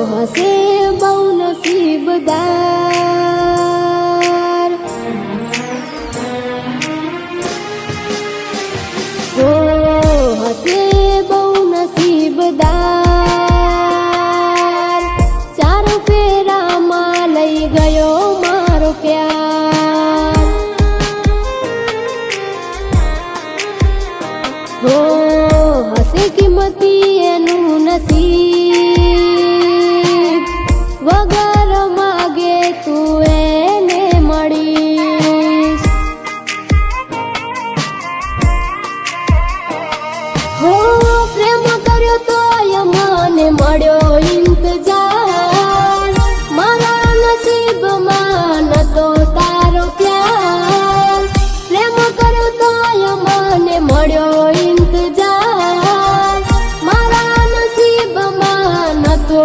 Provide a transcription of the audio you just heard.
હસે બહુ નસીબદાર, ઓ હસે બહુ નસીબદાર, ચાર ફેરામાં લઈ ગયો મારો પ્યાર, હો હસે કિંમતી એનું નસીબ, વગર માગે તું એને મળીશ, હો પ્રેમ કર્યો તો મને મળ્યો ઇંતજાર, મારા નસીબમાં નતો તારો પ્યાર, પ્રેમ કર્યો તો મને મળ્યો ઇંતજાર, મારા નસીબમાં નતો